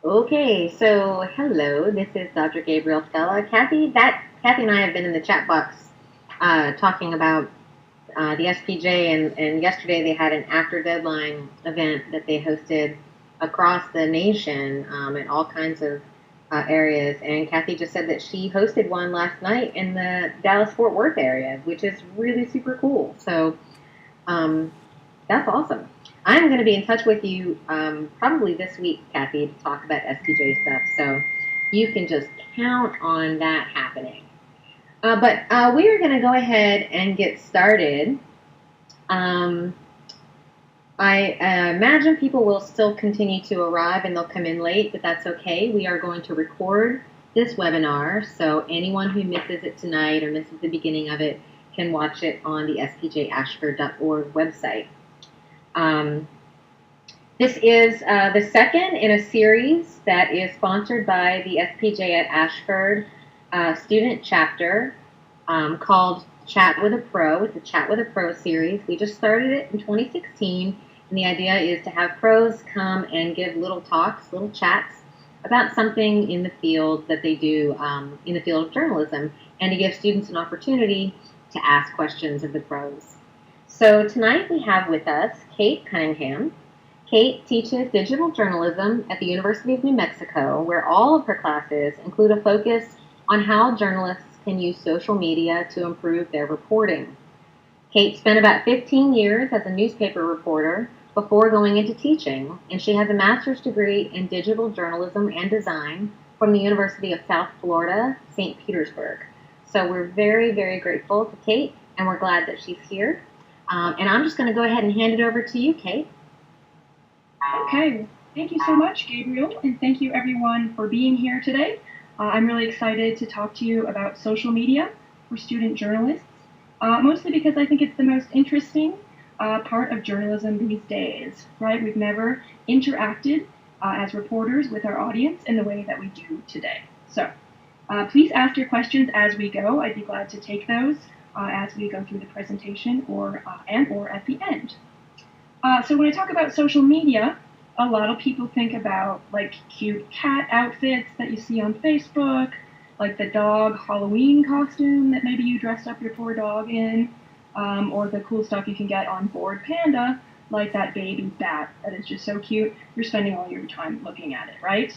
Okay, so hello, this is Dr. Gabriel Stella. Kathy and I have been in the chat box talking about the SPJ, and yesterday they had an after deadline event that they hosted across the nation in all kinds of areas. And Kathy just said that she hosted one last night in the Dallas-Fort Worth area, which is really super cool. So that's awesome. I'm going to be in touch with you probably this week, Kathy, to talk about SPJ stuff. So you can just count on that happening. But we are going to go ahead and get started. I imagine people will still continue to arrive and they'll come in late, but that's okay. We are going to record this webinar, so anyone who misses it tonight or misses the beginning of it can watch it on the spjashford.org website. This is the second in a series that is sponsored by the SPJ at Ashford student chapter called Chat with a Pro. It's a Chat with a Pro series. We just started it in 2016, and the idea is to have pros come and give little talks, little chats about something in the field that they do in the field of journalism, and to give students an opportunity to ask questions of the pros. So tonight we have with us Kate Cunningham. Kate teaches digital journalism at the University of New Mexico, where all of her classes include a focus on how journalists can use social media to improve their reporting. Kate spent about 15 years as a newspaper reporter before going into teaching, and she has a master's degree in digital journalism and design from the University of South Florida, St. Petersburg. So we're very, very grateful to Kate, and we're glad that she's here. And I'm just going to go ahead and hand it over to you, Kate. Okay, thank you so much, Gabriel, and thank you everyone for being here today. I'm really excited to talk to you about social media for student journalists, mostly because I think it's the most interesting part of journalism these days, right? We've never interacted as reporters with our audience in the way that we do today. So please ask your questions as we go. I'd be glad to take those as we go through the presentation or at the end. So when I talk about social media, a lot of people think about like cute cat outfits that you see on Facebook, like the dog Halloween costume that maybe you dressed up your poor dog in, or the cool stuff you can get on Bored Panda, like that baby bat that is just so cute. You're spending all your time looking at it, right?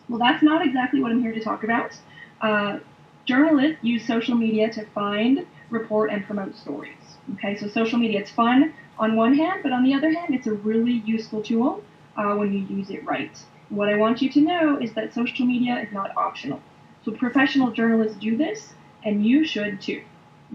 Well, that's not exactly what I'm here to talk about. Journalists use social media to find, report, and promote stories. Okay, so social media, it's fun on one hand, but on the other hand, it's a really useful tool when you use it right. What I want you to know is that social media is not optional. So professional journalists do this, and you should too.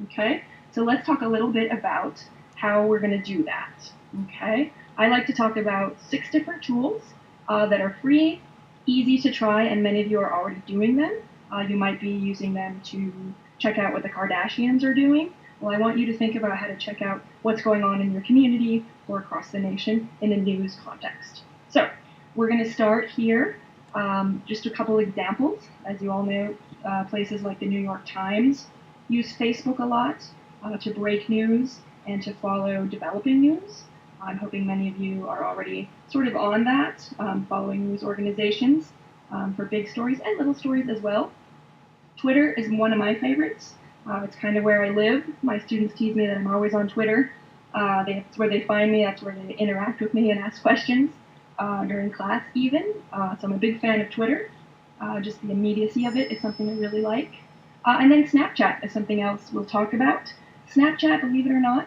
Okay, so let's talk a little bit about how we're going to do that. Okay, I like to talk about 6 different tools that are free, easy to try, and many of you are already doing them. You might be using them to check out what the Kardashians are doing. Well, I want you to think about how to check out what's going on in your community or across the nation in a news context. So we're going to start here. Just a couple examples. As you all know, places like the New York Times use Facebook a lot to break news and to follow developing news. I'm hoping many of you are already sort of on that, following news organizations for big stories and little stories as well. Twitter is one of my favorites. It's kind of where I live. My students tease me that I'm always on Twitter. That's where they find me. That's where they interact with me and ask questions during class even. So I'm a big fan of Twitter. Just the immediacy of it is something I really like. And then Snapchat is something else we'll talk about. Snapchat, believe it or not,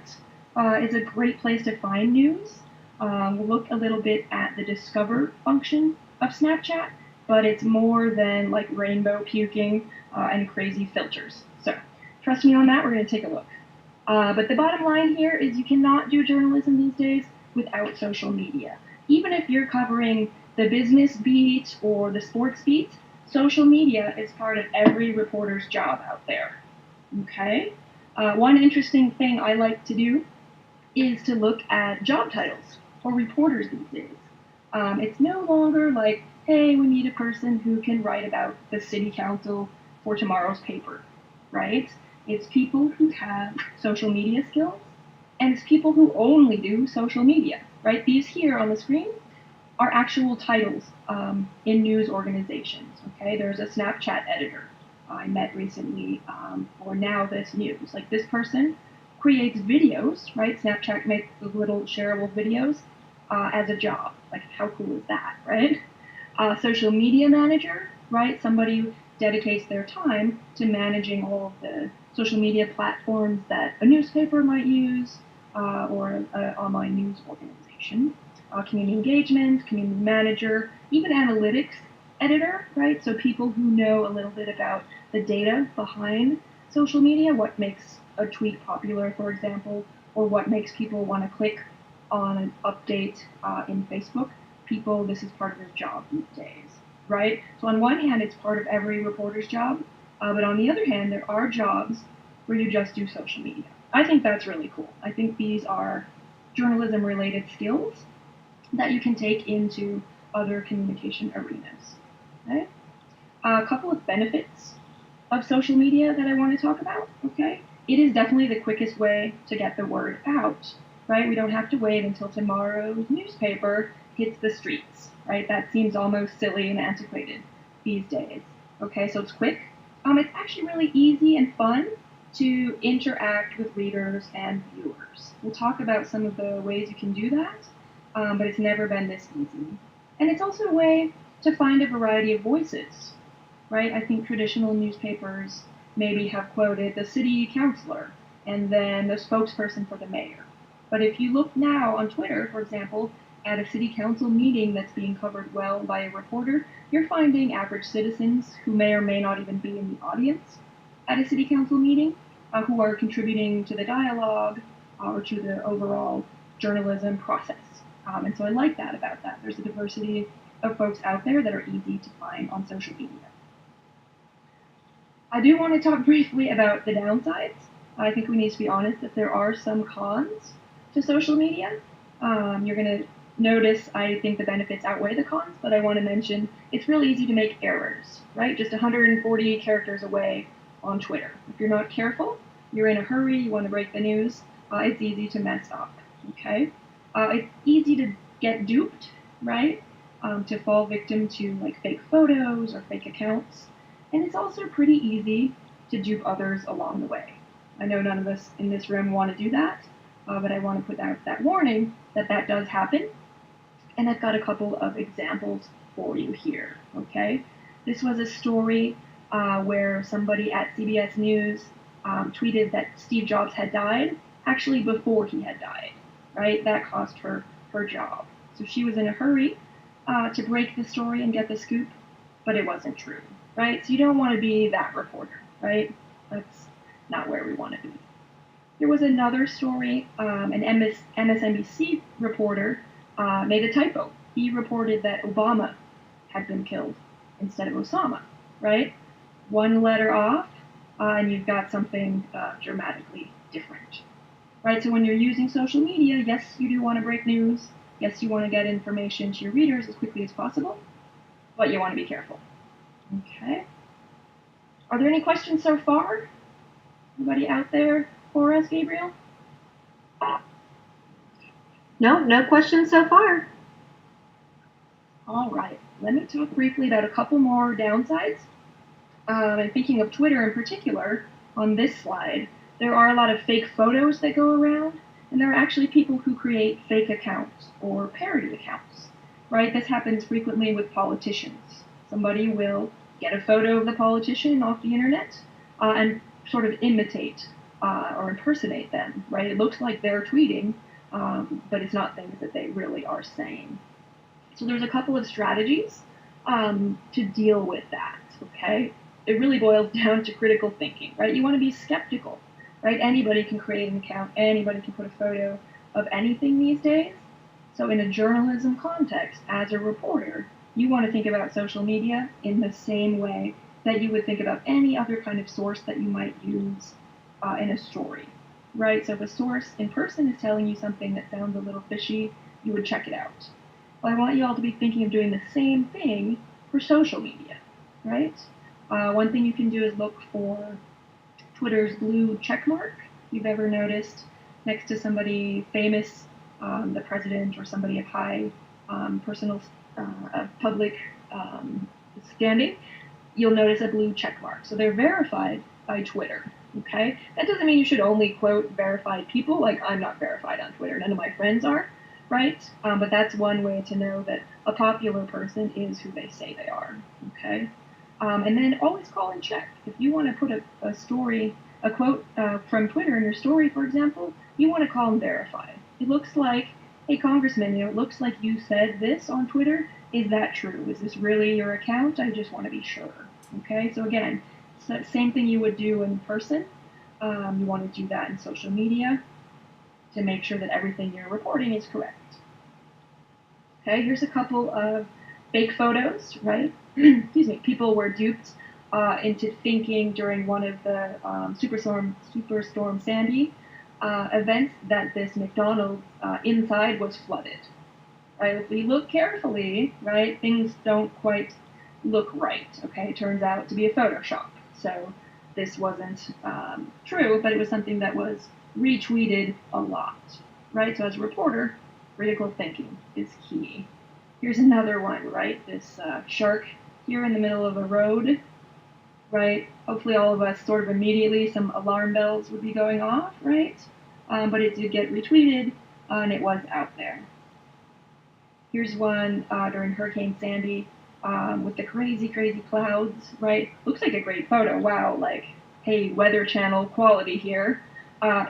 is a great place to find news. We'll look a little bit at the discover function of Snapchat, but it's more than like rainbow puking and crazy filters. So trust me on that, we're going to take a look. But the bottom line here is you cannot do journalism these days without social media. Even if you're covering the business beat or the sports beat, social media is part of every reporter's job out there. Okay? One interesting thing I like to do is to look at job titles for reporters these days. It's no longer like, hey, we need a person who can write about the city council for tomorrow's paper, right? It's people who have social media skills, and it's people who only do social media, right? These here on the screen are actual titles in news organizations. Okay, there's a Snapchat editor I met recently for Now This News. Like this person creates videos, right? Snapchat makes little shareable videos as a job. Like how cool is that, right? Social media manager, right? Somebody who dedicates their time to managing all of the social media platforms that a newspaper might use or an online news organization. Community engagement, community manager, even analytics editor, right? So people who know a little bit about the data behind social media, what makes a tweet popular, for example, or what makes people want to click on an update in Facebook. People, this is part of their job these days, right? So on one hand, it's part of every reporter's job, but on the other hand, there are jobs where you just do social media. I think that's really cool. I think these are journalism-related skills that you can take into other communication arenas. Okay? A couple of benefits of social media that I want to talk about. Okay, it is definitely the quickest way to get the word out. Right, we don't have to wait until tomorrow's newspaper hits the streets. Right, that seems almost silly and antiquated these days. Okay, so it's quick. It's actually really easy and fun to interact with readers and viewers. We'll talk about some of the ways you can do that, but it's never been this easy. And it's also a way to find a variety of voices, right? I think traditional newspapers maybe have quoted the city councilor and then the spokesperson for the mayor. But if you look now on Twitter, for example, at a city council meeting that's being covered well by a reporter, you're finding average citizens who may or may not even be in the audience at a city council meeting, who are contributing to the dialogue or to the overall journalism process. And so I like that about that. There's a diversity of folks out there that are easy to find on social media. I do want to talk briefly about the downsides. I think we need to be honest that there are some cons to social media. You're going to notice, I think the benefits outweigh the cons, but I want to mention it's really easy to make errors, right? Just 140 characters away on Twitter. If you're not careful, you're in a hurry, you want to break the news, it's easy to mess up, okay? It's easy to get duped, right? To fall victim to like fake photos or fake accounts. And it's also pretty easy to dupe others along the way. I know none of us in this room want to do that, but I want to put out that warning that that does happen. And I've got a couple of examples for you here, okay? This was a story where somebody at CBS News tweeted that Steve Jobs had died, actually before he had died, right? That cost her her job. So she was in a hurry to break the story and get the scoop, but it wasn't true, right? So you don't want to be that reporter, right? That's not where we want to be. There was another story, an MSNBC reporter made a typo. He reported that Obama had been killed instead of Osama, right? One letter off, and you've got something dramatically different, right? So when you're using social media, yes, you do want to break news. Yes, you want to get information to your readers as quickly as possible, but you want to be careful. Okay. Are there any questions so far? Anybody out there for us, Gabriel? No questions so far. All right. Let me talk briefly about a couple more downsides. And thinking of Twitter in particular, on this slide, there are a lot of fake photos that go around, and there are actually people who create fake accounts or parody accounts, right? This happens frequently with politicians. Somebody will get a photo of the politician off the internet and sort of imitate or impersonate them, right? It looks like they're tweeting, but it's not things that they really are saying. So there's a couple of strategies to deal with that, okay? It really boils down to critical thinking, right? You want to be skeptical, right? Anybody can create an account, anybody can put a photo of anything these days. So in a journalism context, as a reporter, you want to think about social media in the same way that you would think about any other kind of source that you might use in a story, right? So if a source in person is telling you something that sounds a little fishy, you would check it out. Well, I want you all to be thinking of doing the same thing for social media, right? One thing you can do is look for Twitter's blue check mark. If you've ever noticed next to somebody famous, the president or somebody of high personal public standing, you'll notice a blue check mark. So they're verified by Twitter. Okay, that doesn't mean you should only quote verified people. Like, I'm not verified on Twitter, none of my friends are, right? But that's one way to know that a popular person is who they say they are. Okay, and then always call and check. If you want to put a story, a quote from Twitter in your story, for example, you want to call and verify. It looks like, hey, Congressman, it looks like you said this on Twitter. Is that true? Is this really your account? I just want to be sure. Okay, so again, same thing you would do in person. You want to do that in social media to make sure that everything you're reporting is correct. Okay, here's a couple of fake photos, right? Excuse me. People were duped into thinking during one of the Superstorm Sandy events that this McDonald's inside was flooded. Right? If we look carefully, right, things don't quite look right. Okay, it turns out to be a Photoshop. So this wasn't true, but it was something that was retweeted a lot. Right? So as a reporter, critical thinking is key. Here's another one, right? This shark here in the middle of a road, right? Hopefully all of us sort of immediately, some alarm bells would be going off, right? But it did get retweeted, and it was out there. Here's one during Hurricane Sandy with the crazy, crazy clouds, right? Looks like a great photo. Wow, like, hey, Weather Channel quality here.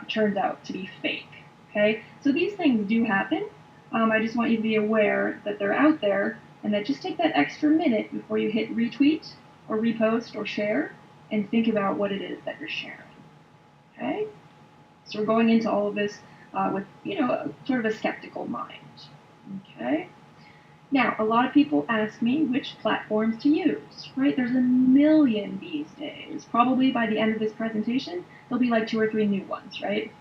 Turns out to be fake, okay? So these things do happen. I just want you to be aware that they're out there, and that just take that extra minute before you hit retweet or repost or share and think about what it is that you're sharing, okay? So we're going into all of this with, sort of a skeptical mind, okay? Now, a lot of people ask me which platforms to use, right? There's a million these days. Probably by the end of this presentation, there'll be like 2 or 3 new ones, right?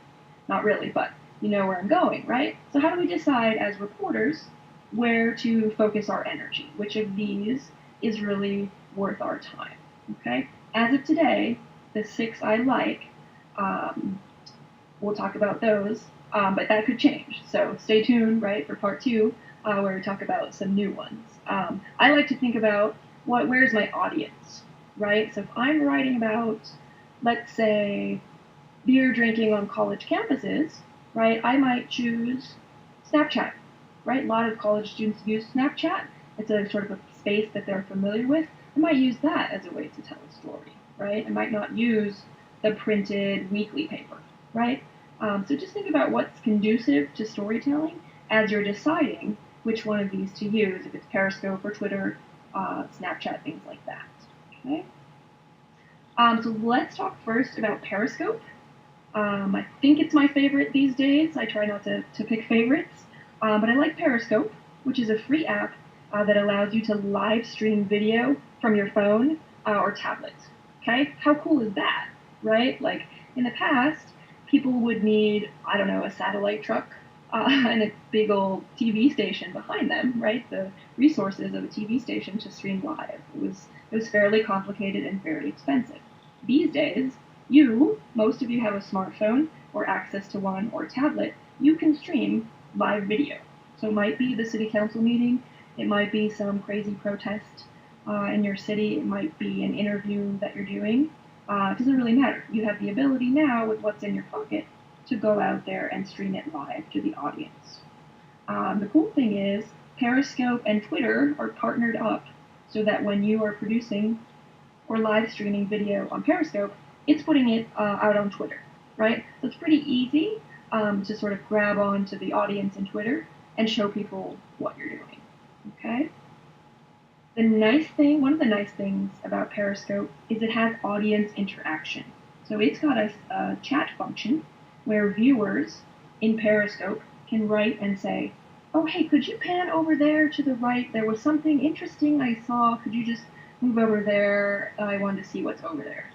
Not really, but you know where I'm going, right? So how do we decide as reporters where to focus our energy? Which of these is really worth our time, okay? As of today, the 6 I like, we'll talk about those, but that could change. So stay tuned, right, for part 2, where we talk about some new ones. I like to think about where's my audience, right? So if I'm writing about, let's say, beer drinking on college campuses, right, I might choose Snapchat, right? A lot of college students use Snapchat. It's a sort of a space that they're familiar with. I might use that as a way to tell a story, right? I might not use the printed weekly paper, right? So just think about what's conducive to storytelling as you're deciding which one of these to use, if it's Periscope or Twitter, Snapchat, things like that, okay? So let's talk first about Periscope. I think it's my favorite these days. I try not to pick favorites, but I like Periscope, which is a free app that allows you to live stream video from your phone or tablet. Okay, how cool is that, right? Like in the past, people would need, I don't know, a satellite truck and a big old TV station behind them, right? The resources of a TV station to stream live. It was fairly complicated and fairly expensive. These days, most of you have a smartphone or access to one or tablet, you can stream live video. So it might be the city council meeting, it might be some crazy protest in your city, it might be an interview that you're doing. It doesn't really matter. You have the ability now with what's in your pocket to go out there and stream it live to the audience. The cool thing is Periscope and Twitter are partnered up so that when you are producing or live streaming video on Periscope, it's putting it out on Twitter, right? So it's pretty easy to sort of grab on to the audience in Twitter and show people what you're doing, okay? One of the nice things about Periscope is it has audience interaction. So it's got a chat function where viewers in Periscope can write and say, oh, hey, could you pan over there to the right? There was something interesting I saw. Could you just move over there? I wanted to see what's over there.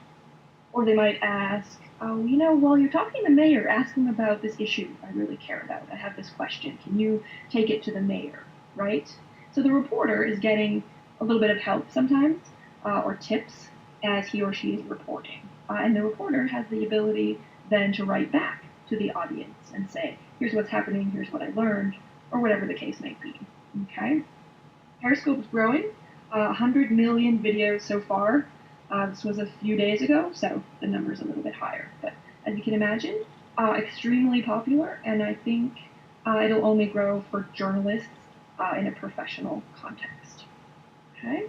Or they might ask, oh, while you're talking to the mayor, ask him about this issue I really care about. I have this question. Can you take it to the mayor, right? So the reporter is getting a little bit of help sometimes, or tips as he or she is reporting. And the reporter has the ability then to write back to the audience and say, here's what's happening, here's what I learned, or whatever the case may be, Okay. Periscope is growing. 100 million videos so far. This was a few days ago, so the number's a little bit higher. But as you can imagine, extremely popular, and I think it'll only grow for journalists in a professional context. Okay.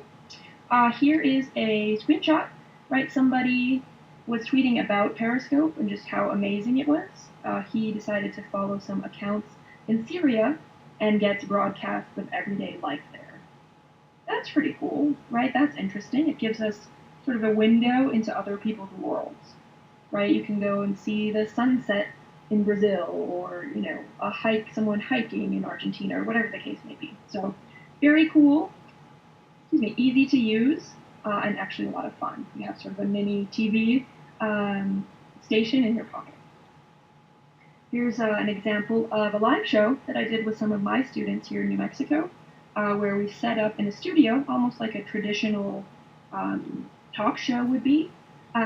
Here is a screenshot, right? Somebody was tweeting about Periscope and just how amazing it was. He decided to follow some accounts in Syria and gets broadcasts of everyday life there. That's pretty cool, right? That's interesting. It gives us sort of a window into other people's worlds, right? You can go and see the sunset in Brazil, or someone hiking in Argentina, or whatever the case may be. So, very cool. Easy to use, and actually a lot of fun. You have sort of a mini TV station in your pocket. Here's an example of a live show that I did with some of my students here in New Mexico, where we set up in a studio, almost like a traditional talk show would be.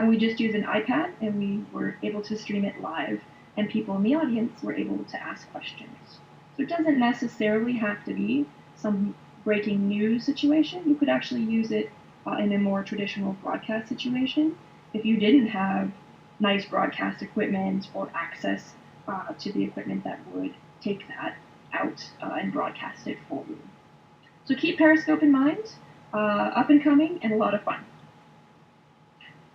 We just used an iPad, and we were able to stream it live, and people in the audience were able to ask questions. So it doesn't necessarily have to be some breaking news situation. You could actually use it in a more traditional broadcast situation if you didn't have nice broadcast equipment or access to the equipment that would take that out and broadcast it for you. So keep Periscope in mind, up and coming and a lot of fun.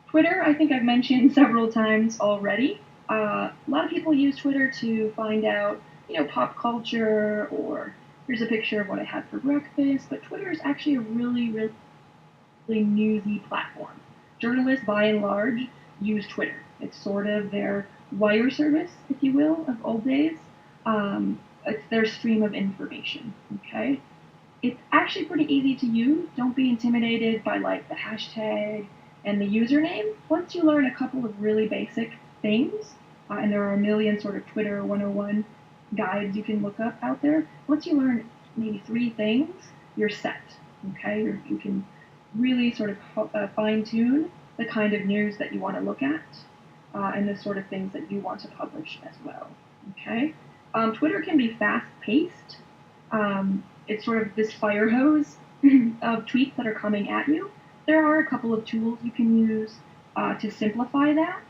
Twitter, I think I've mentioned several times already. A lot of people use Twitter to find out, pop culture, or here's a picture of what I had for breakfast. But Twitter is actually a really, really newsy platform. Journalists, by and large, use Twitter. It's sort of their wire service, if you will, of old days. It's their stream of information, okay? It's actually pretty easy to use. Don't be intimidated by the hashtag and the username. Once you learn a couple of really basic things, and there are a million sort of Twitter 101 guides you can look up out there. Once you learn maybe 3 things, you're set, okay? You can really sort of fine-tune the kind of news that you want to look at, and the sort of things that you want to publish as well, okay? Twitter can be fast-paced. It's sort of this fire hose of tweets that are coming at you. There are a couple of tools you can use to simplify that,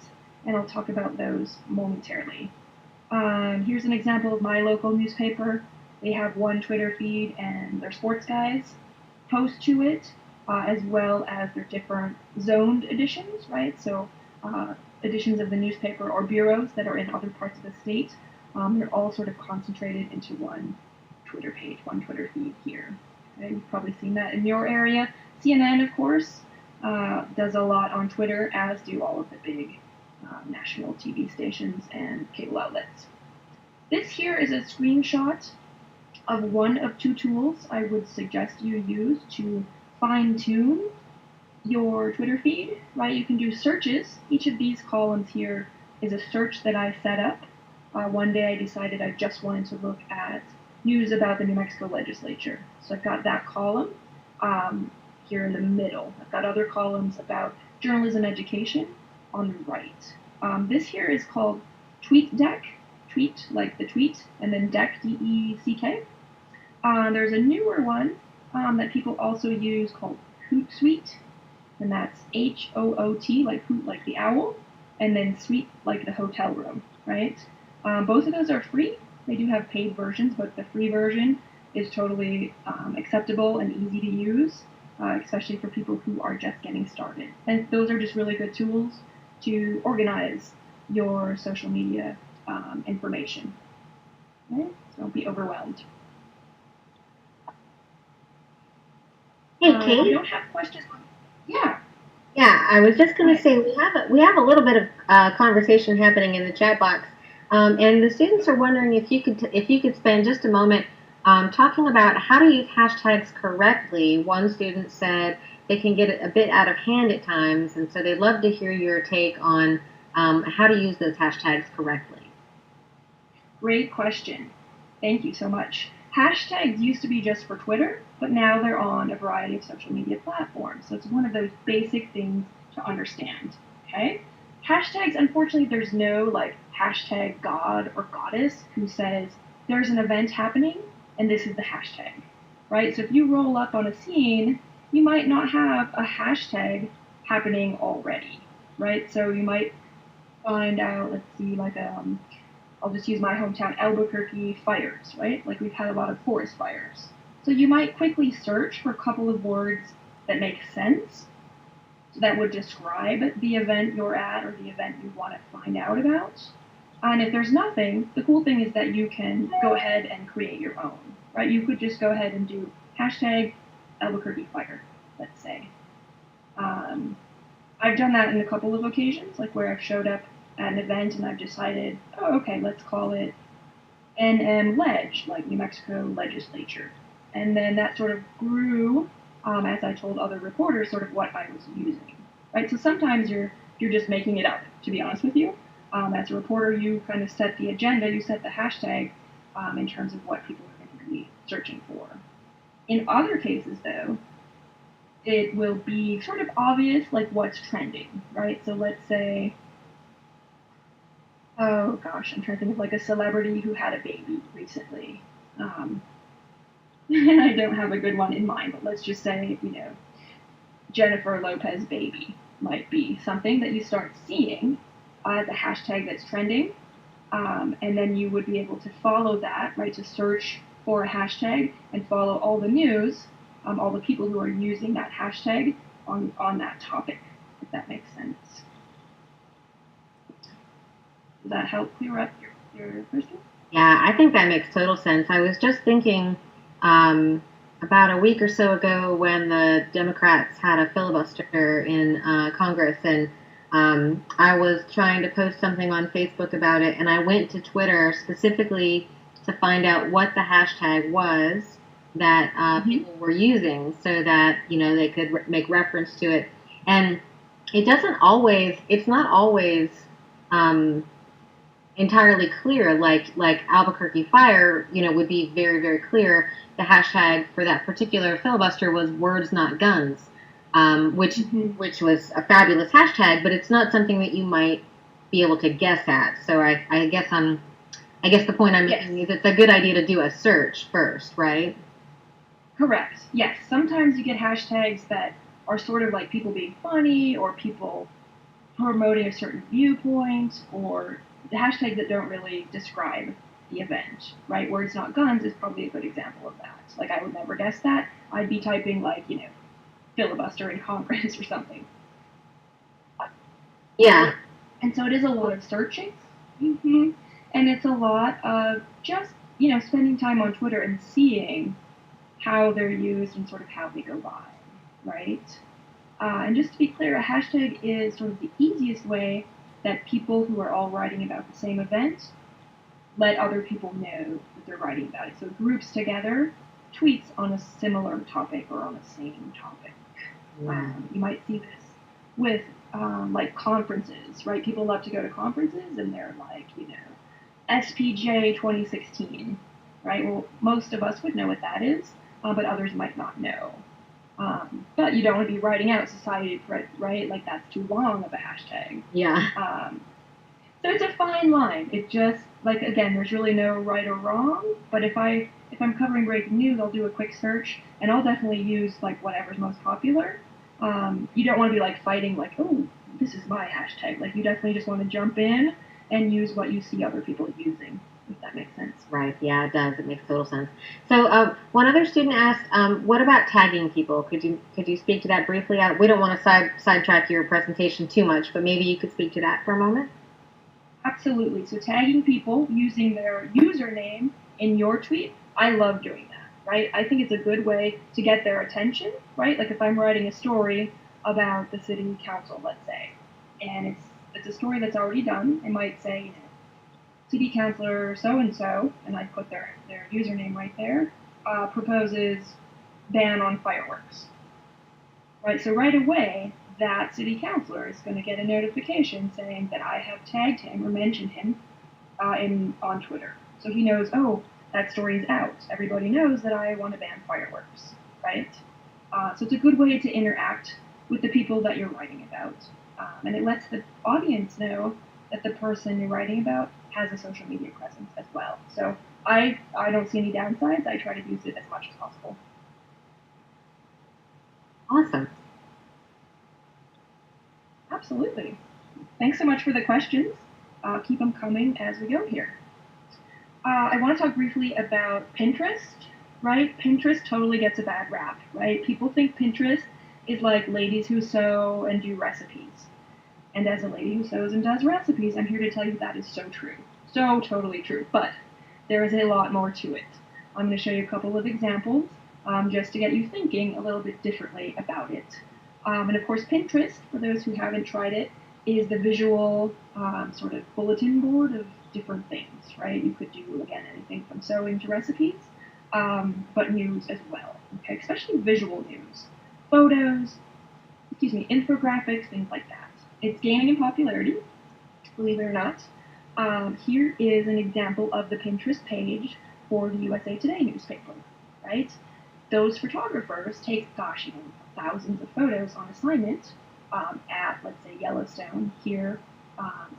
and I'll talk about those momentarily. Here's an example of my local newspaper. They have one Twitter feed, and their sports guys post to it, as well as their different zoned editions, right? So editions of the newspaper or bureaus that are in other parts of the state. They're all sort of concentrated into one Twitter page, one Twitter feed here. Okay? You've probably seen that in your area. CNN, of course, does a lot on Twitter, as do all of the big national TV stations and cable outlets. This here is a screenshot of one of 2 tools I would suggest you use to fine-tune your Twitter feed, right? You can do searches. Each of these columns here is a search that I set up. One day I decided I just wanted to look at news about the New Mexico legislature. So I've got that column here in the middle. I've got other columns about journalism education on the right. This here is called TweetDeck, tweet like the tweet, and then deck, D-E-C-K. There's a newer one that people also use called Hootsuite, and that's H-O-O-T, like hoot like the owl, and then suite like the hotel room, right? Both of those are free. They do have paid versions, but the free version is totally acceptable and easy to use, especially for people who are just getting started. And those are just really good tools to organize your social media information. Okay? So don't be overwhelmed. Hey, Kate. We don't have questions. Yeah. Yeah, I was just going to say we have a little bit of conversation happening in the chat box, and the students are wondering if you could spend just a moment talking about how to use hashtags correctly. One student said they can get it a bit out of hand at times, and so they'd love to hear your take on how to use those hashtags correctly. Great question. Thank you so much. Hashtags used to be just for Twitter, but now they're on a variety of social media platforms. So it's one of those basic things to understand, okay? Hashtags, unfortunately, there's no hashtag god or goddess who says there's an event happening and this is the hashtag. right? So if you roll up on a scene, you might not have a hashtag happening already, right? So you might find out, let's see, like I'll just use my hometown, Albuquerque fires, right? Like we've had a lot of forest fires. So you might quickly search for a couple of words that make sense, that would describe the event you're at or the event you want to find out about. And if there's nothing, the cool thing is that you can go ahead and create your own, right? You could just go ahead and do hashtag Albuquerque fire, let's say. I've done that in a couple of occasions, like where I've showed up at an event and I've decided, oh, okay, let's call it NM Ledge, like New Mexico Legislature. And then that sort of grew as I told other reporters sort of what I was using, right? So sometimes you're just making it up, to be honest with you. As a reporter, you kind of set the agenda, you set the hashtag in terms of what people are going to be searching for. In other cases, though, it will be sort of obvious, like what's trending, right? So let's say, oh gosh, I'm trying to think of like a celebrity who had a baby recently. And I don't have a good one in mind, but let's just say, Jennifer Lopez baby might be something that you start seeing as a hashtag that's trending. And then you would be able to follow that, right, to search for a hashtag and follow all the news, all the people who are using that hashtag on that topic, if that makes sense. Does that help clear up your question? Yeah, I think that makes total sense. I was just thinking about a week or so ago when the Democrats had a filibuster in Congress, and I was trying to post something on Facebook about it, and I went to Twitter specifically to find out what the hashtag was that people were using so that, they could make reference to it. And it's not always entirely clear, like Albuquerque fire, would be very, very clear. The hashtag for that particular filibuster was words not guns, which was a fabulous hashtag, but it's not something that you might be able to guess at. So I guess the point I'm making is it's a good idea to do a search first, right? Correct. Yes. Sometimes you get hashtags that are sort of like people being funny or people promoting a certain viewpoint, or the hashtags that don't really describe the event, right? Words not guns is probably a good example of that. Like, I would never guess that. I'd be typing, like, filibuster in Congress or something. Yeah. And so it is a lot of searching. Mm-hmm. And it's a lot of just, spending time on Twitter and seeing how they're used and sort of how they go by, right? And just to be clear, a hashtag is sort of the easiest way that people who are all writing about the same event let other people know that they're writing about it. So groups together tweets on a similar topic or on the same topic. You might see this with like conferences, right? People love to go to conferences and they're like, SPJ 2016, right? Well, most of us would know what that is, but others might not know. But you don't want to be writing out society, right? Like, that's too long of a hashtag. Yeah. So it's a fine line. It just, like, again, there's really no right or wrong, but if I'm covering breaking news, I'll do a quick search, and I'll definitely use, like, whatever's most popular. You don't want to be, like, fighting, like, oh, this is my hashtag. Like, you definitely just want to jump in and use what you see other people using, if that makes sense. Right, yeah, it does. It makes total sense. So one other student asked, what about tagging people? Could you speak to that briefly? We don't want to sidetrack your presentation too much, but maybe you could speak to that for a moment? Absolutely. So tagging people using their username in your tweet, I love doing that, right? I think it's a good way to get their attention, right? Like if I'm writing a story about the city council, let's say, and it's a story that's already done, I might say, city councilor so-and-so, and I put their username right there, proposes ban on fireworks, right? So right away, that city councilor is going to get a notification saying that I have tagged him or mentioned him on Twitter. So he knows, oh, that story is out. Everybody knows that I want to ban fireworks, right? So it's a good way to interact with the people that you're writing about. And it lets the audience know that the person you're writing about has a social media presence as well. So I don't see any downsides. I try to use it as much as possible. Awesome. Absolutely. Thanks so much for the questions. Keep them coming as we go here. I want to talk briefly about Pinterest, right? Pinterest totally gets a bad rap, right? People think Pinterest is like ladies who sew and do recipes. And as a lady who sews and does recipes, I'm here to tell you that is so true. So totally true. But there is a lot more to it. I'm going to show you a couple of examples just to get you thinking a little bit differently about it. And of course, Pinterest, for those who haven't tried it, is the visual sort of bulletin board of different things, right? You could do, again, anything from sewing to recipes, but news as well, okay? Especially visual news. Photos, infographics, things like that. It's gaining in popularity, believe it or not. Here is an example of the Pinterest page for the USA Today newspaper, right? Those photographers take, thousands of photos on assignment at, let's say, Yellowstone here,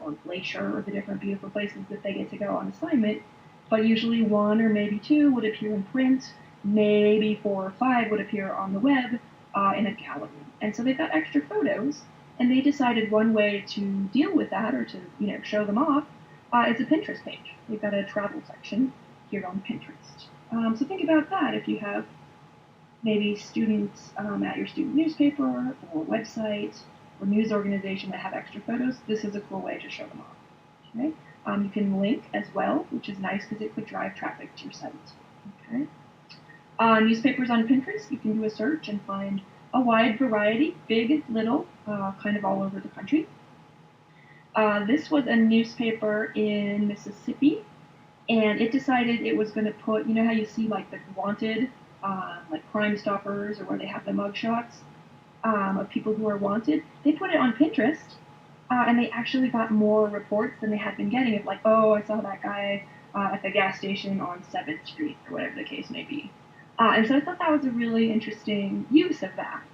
or Glacier, or the different beautiful places that they get to go on assignment. But usually one or maybe two would appear in print, maybe 4 or 5 would appear on the web in a gallery. And so they've got extra photos, and they decided one way to deal with that, or to show them off, is a Pinterest page. They've got a travel section here on Pinterest. So think about that if you have maybe students at your student newspaper or website or news organization that have extra photos. This is a cool way to show them off. Okay? You can link as well, which is nice because it could drive traffic to your site. Okay? Newspapers on Pinterest, you can do a search and find a wide variety, big, little, kind of all over the country. This was a newspaper in Mississippi, and it decided it was going to put, how you see like the wanted, like Crime Stoppers, or where they have the mugshots of people who are wanted. They put it on Pinterest, and they actually got more reports than they had been getting of like, oh, I saw that guy at the gas station on 7th Street, or whatever the case may be. And so I thought that was a really interesting use of that.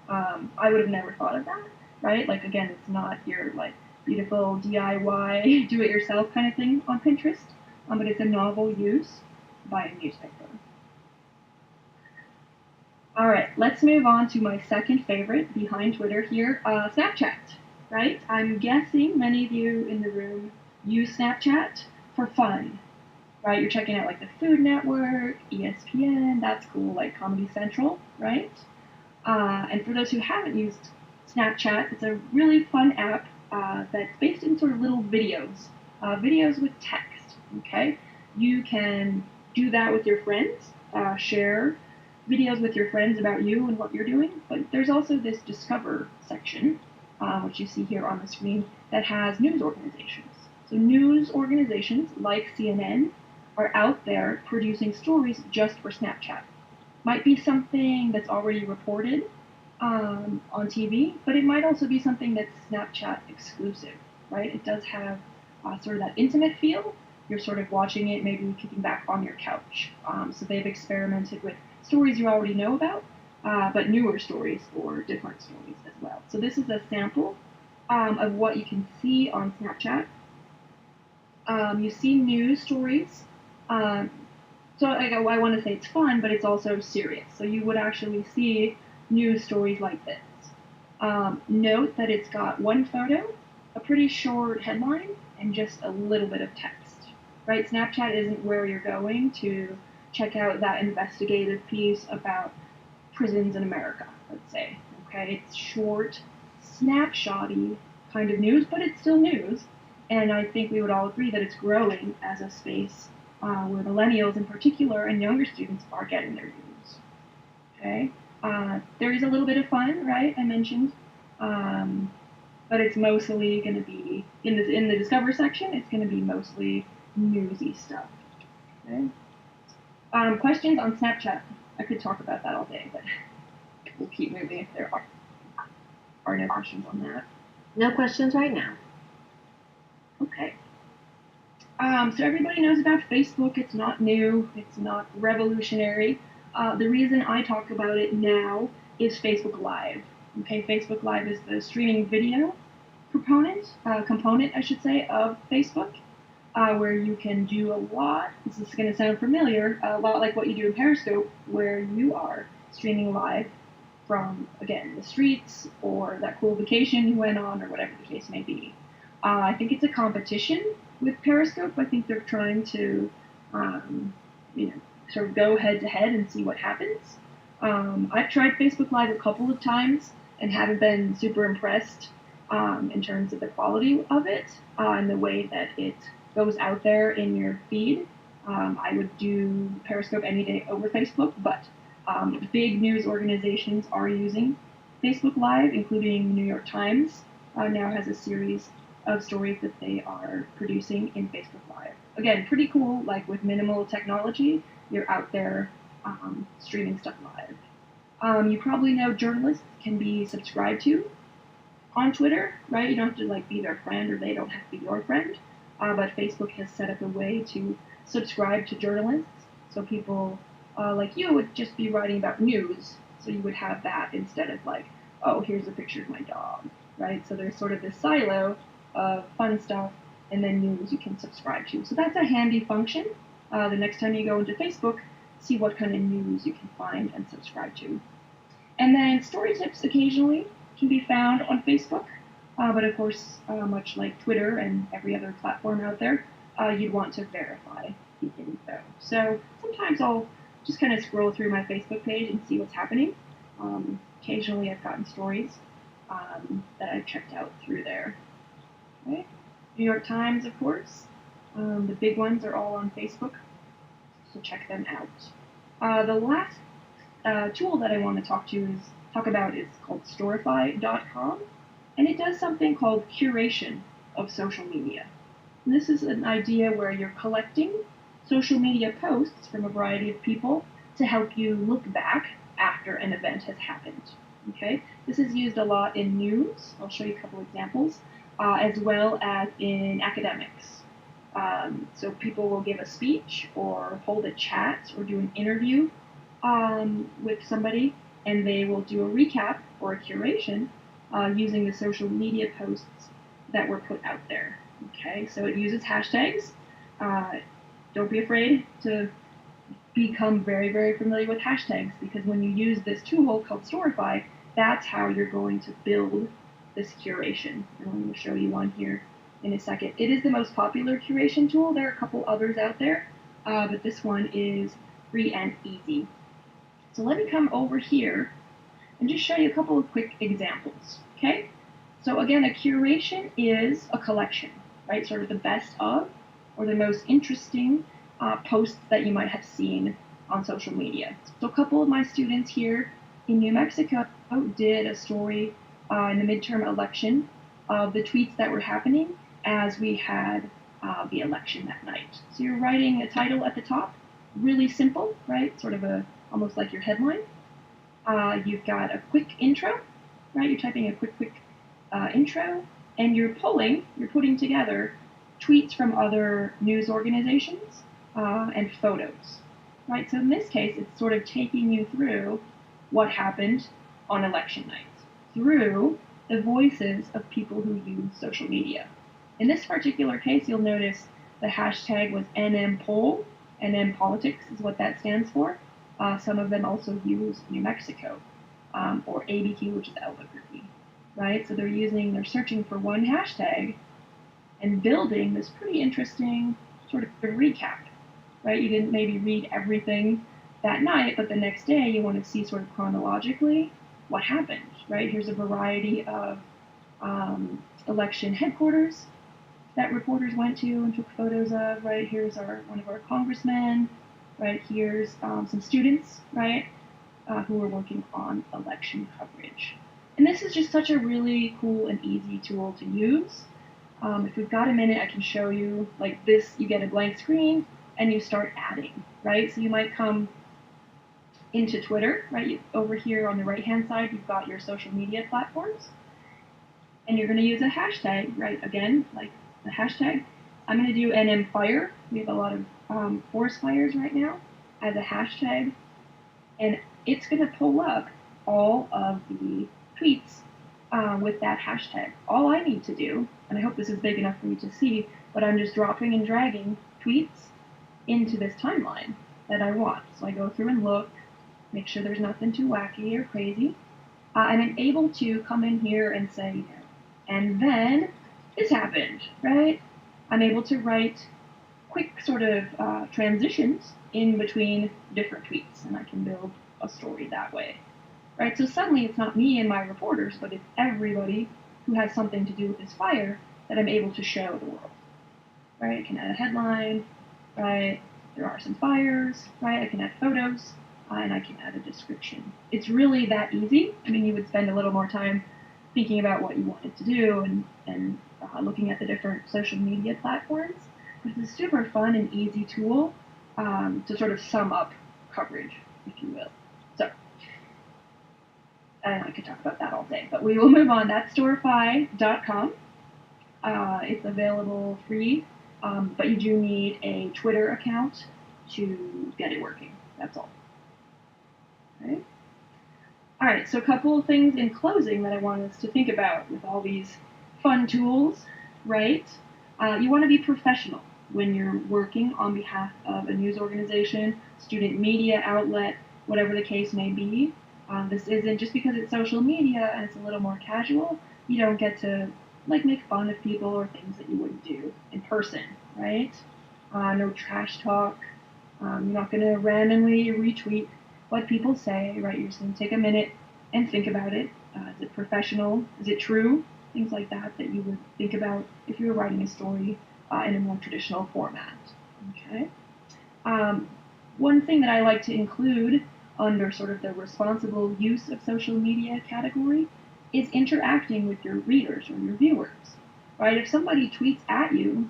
I would have never thought of that, right? Like, again, it's not your like beautiful DIY, do-it-yourself kind of thing on Pinterest, but it's a novel use by a newspaper. All right, let's move on to my second favorite behind Twitter here, Snapchat, right? I'm guessing many of you in the room use Snapchat for fun, right? You're checking out like the Food Network, ESPN, that's cool, like Comedy Central, right? And for those who haven't used Snapchat, it's a really fun app that's based in sort of little videos, videos with text, okay? You can do that with your friends, share videos with your friends about you and what you're doing, but there's also this Discover section, which you see here on the screen, that has news organizations. So news organizations like CNN are out there producing stories just for Snapchat. Might be something that's already reported on TV, but it might also be something that's Snapchat exclusive, right? It does have sort of that intimate feel. You're sort of watching it, maybe kicking back on your couch. So they've experimented with stories you already know about, but newer stories or different stories as well. So this is a sample of what you can see on Snapchat. You see news stories. So I want to say it's fun, but it's also serious. So you would actually see news stories like this. Note that it's got one photo, a pretty short headline, and just a little bit of text. Right? Snapchat isn't where you're going to check out that investigative piece about prisons in America, let's say. Okay, it's short, snapshotty kind of news, but it's still news. And I think we would all agree that it's growing as a space where millennials in particular and younger students are getting their news. Okay, there is a little bit of fun, right? I mentioned, but it's mostly going to be in the Discover section. It's going to be mostly newsy stuff. Okay. Questions on Snapchat? I could talk about that all day, but we'll keep moving if there are no questions on that. No questions right now. Okay. So everybody knows about Facebook. It's not new. It's not revolutionary. The reason I talk about it now is Facebook Live. Okay, Facebook Live is the streaming video component, I should say, of Facebook, where you can do a lot. This is going to sound familiar, a lot like what you do in Periscope, where you are streaming live from, again, the streets or that cool vacation you went on or whatever the case may be. I think it's a competition with Periscope. I think they're trying to, sort of go head to head and see what happens. I've tried Facebook Live a couple of times and haven't been super impressed in terms of the quality of it and the way that it goes out there in your feed. I would do Periscope any day over Facebook, but big news organizations are using Facebook Live, including the New York Times now has a series of stories that they are producing in Facebook Live. Again, pretty cool, like with minimal technology, you're out there streaming stuff live. You probably know journalists can be subscribed to on Twitter, right? You don't have to like be their friend or they don't have to be your friend, but Facebook has set up a way to subscribe to journalists, so people like you would just be writing about news, so you would have that instead of like, oh, here's a picture of my dog, right? So there's sort of this silo of fun stuff and then news you can subscribe to. So that's a handy function. The next time you go into Facebook, see what kind of news you can find and subscribe to. And then story tips occasionally can be found on Facebook, but of course, much like Twitter and every other platform out there, you'd want to verify the info. So sometimes I'll just kind of scroll through my Facebook page and see what's happening. Occasionally I've gotten stories that I've checked out through there. Okay. New York Times, of course. The big ones are all on Facebook, so check them out. The last tool that I want to talk about is called Storify.com, and it does something called curation of social media. And this is an idea where you're collecting social media posts from a variety of people to help you look back after an event has happened. Okay, this is used a lot in news. I'll show you a couple examples, as well as in academics. So people will give a speech or hold a chat or do an interview with somebody, and they will do a recap or a curation using the social media posts that were put out there. Okay, so it uses hashtags. Don't be afraid to become very, very familiar with hashtags, because when you use this tool called Storify, that's how you're going to build this curation. And I'm going to show you one here in a second. It is the most popular curation tool. There are a couple others out there, but this one is free and easy. So let me come over here and just show you a couple of quick examples. Okay? So again, a curation is a collection, right? Sort of the best of or the most interesting posts that you might have seen on social media. So a couple of my students here in New Mexico did a story in the midterm election of the tweets that were happening as we had the election that night. So you're writing a title at the top, really simple, right? Sort of almost like your headline. You've got a quick intro, right? You're typing a quick intro, and you're putting together tweets from other news organizations and photos, right? So in this case, it's sort of taking you through what happened on election night through the voices of people who use social media. In this particular case, you'll notice the hashtag was NMPoll. NM Politics is what that stands for. Some of them also use New Mexico, or ABQ, which is Albuquerque, right? So they're searching for one hashtag and building this pretty interesting sort of recap, right? You didn't maybe read everything that night, but the next day you want to see sort of chronologically what happened, right? Here's a variety of election headquarters that reporters went to and took photos of, right? Here's one of our congressmen, right? Here's some students, right, who are working on election coverage. And this is just such a really cool and easy tool to use. If we've got a minute, I can show you, like this, you get a blank screen and you start adding, right? So you might come into Twitter, right? Over here on the right-hand side, you've got your social media platforms. And you're going to use a hashtag, right? Again, like the hashtag. I'm going to do NMFire. We have a lot of forest fires right now as a hashtag. And it's going to pull up all of the tweets with that hashtag. All I need to do, and I hope this is big enough for you to see, but I'm just dropping and dragging tweets into this timeline that I want. So I go through and look, make sure there's nothing too wacky or crazy, and I'm able to come in here and say, and then this happened, right? I'm able to write quick sort of transitions in between different tweets, and I can build a story that way, right? So suddenly it's not me and my reporters, but it's everybody who has something to do with this fire that I'm able to show the world, right? I can add a headline, right? There are some fires, right? I can add photos, and I can add a description. It's really that easy. I mean, you would spend a little more time thinking about what you wanted to do and looking at the different social media platforms. But it's a super fun and easy tool to sort of sum up coverage, if you will. So, and I could talk about that all day, but we will move on. That's storify.com. It's available free, but you do need a Twitter account to get it working. That's all. Okay. All right, so a couple of things in closing that I want us to think about with all these fun tools, right? You want to be professional when you're working on behalf of a news organization, student media outlet, whatever the case may be. This isn't just because it's social media and it's a little more casual, you don't get to like make fun of people or things that you wouldn't do in person, right? No trash talk. You're not going to randomly retweet what people say, right? You're just going to take a minute and think about it. Is it professional? Is it true? Things like that that you would think about if you were writing a story in a more traditional format. Okay. One thing that I like to include under sort of the responsible use of social media category is interacting with your readers or your viewers, right? If somebody tweets at you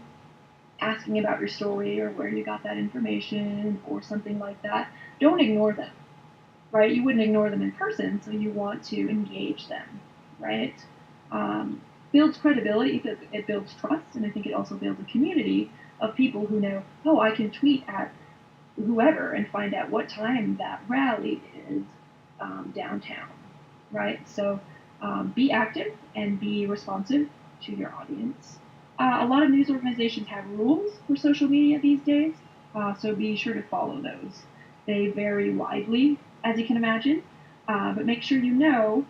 asking about your story or where you got that information or something like that, don't ignore them, right? You wouldn't ignore them in person, so you want to engage them, right? Builds credibility, it builds trust, and I think it also builds a community of people who know, oh, I can tweet at whoever and find out what time that rally is downtown, right? So be active and be responsive to your audience. A lot of news organizations have rules for social media these days, so be sure to follow those. They vary widely, as you can imagine, but make sure you know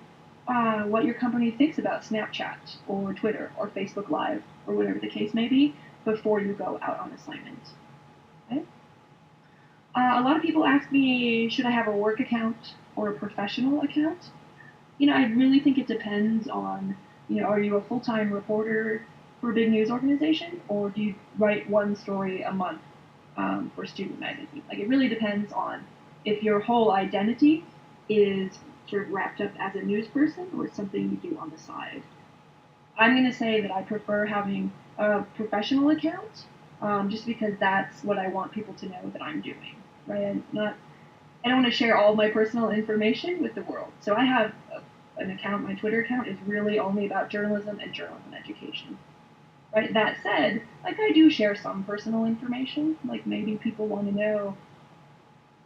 what your company thinks about Snapchat or Twitter or Facebook Live or whatever the case may be before you go out on assignment. Okay? A lot of people ask me, should I have a work account or a professional account? I really think it depends on, are you a full-time reporter for a big news organization, or do you write one story a month for Student Magazine? Like, it really depends on if your whole identity is sort of wrapped up as a news person or it's something you do on the side. I'm going to say that I prefer having a professional account just because that's what I want people to know that I'm doing, right? I don't want to share all my personal information with the world. So I have an account, my Twitter account is really only about journalism and journalism education. Right? That said, like I do share some personal information. Like maybe people want to know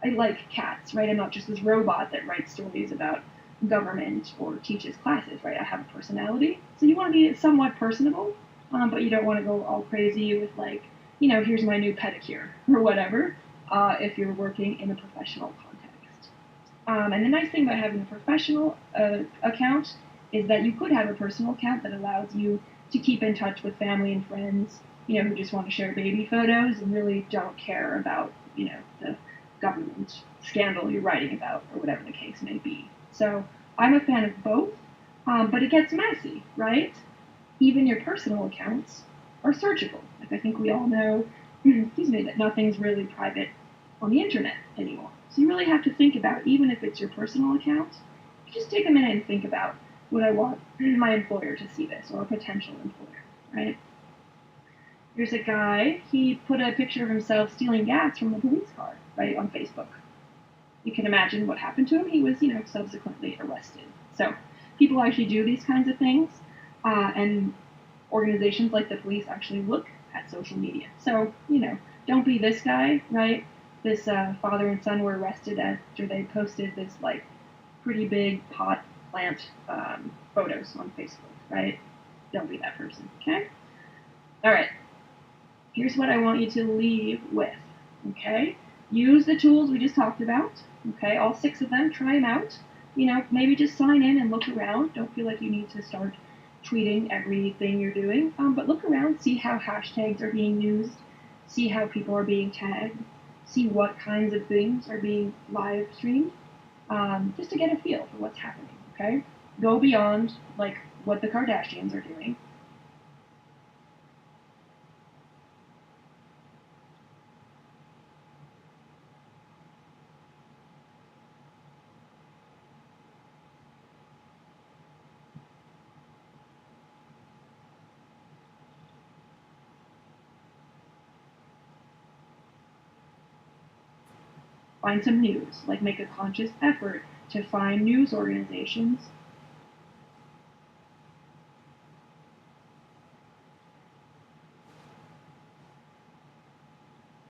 I like cats, right? I'm not just this robot that writes stories about government or teaches classes, right? I have a personality. So you want to be somewhat personable, but you don't want to go all crazy with like, here's my new pedicure or whatever, if you're working in a professional context. And the nice thing about having a professional account is that you could have a personal account that allows you to keep in touch with family and friends, who just want to share baby photos and really don't care about, the government scandal you're writing about or whatever the case may be. So I'm a fan of both, but it gets messy, right? Even your personal accounts are searchable. Like I think we all know, that nothing's really private on the internet anymore. So you really have to think about, even if it's your personal account, just take a minute and think about, would I want my employer to see this, or a potential employer, right? Here's a guy, he put a picture of himself stealing gas from a police car, right, on Facebook. You can imagine what happened to him. He was, subsequently arrested. So people actually do these kinds of things, and organizations like the police actually look at social media. So, don't be this guy, right? This father and son were arrested after they posted this, like, pretty big pot plant photos on Facebook, right? Don't be that person, okay? All right. Here's what I want you to leave with, okay? Use the tools we just talked about, okay? All 6 of them, try them out. maybe just sign in and look around. Don't feel like you need to start tweeting everything you're doing, but look around, see how hashtags are being used, see how people are being tagged, see what kinds of things are being live streamed, just to get a feel for what's happening. Okay, go beyond like what the Kardashians are doing. Find some news, like make a conscious effort to find news organizations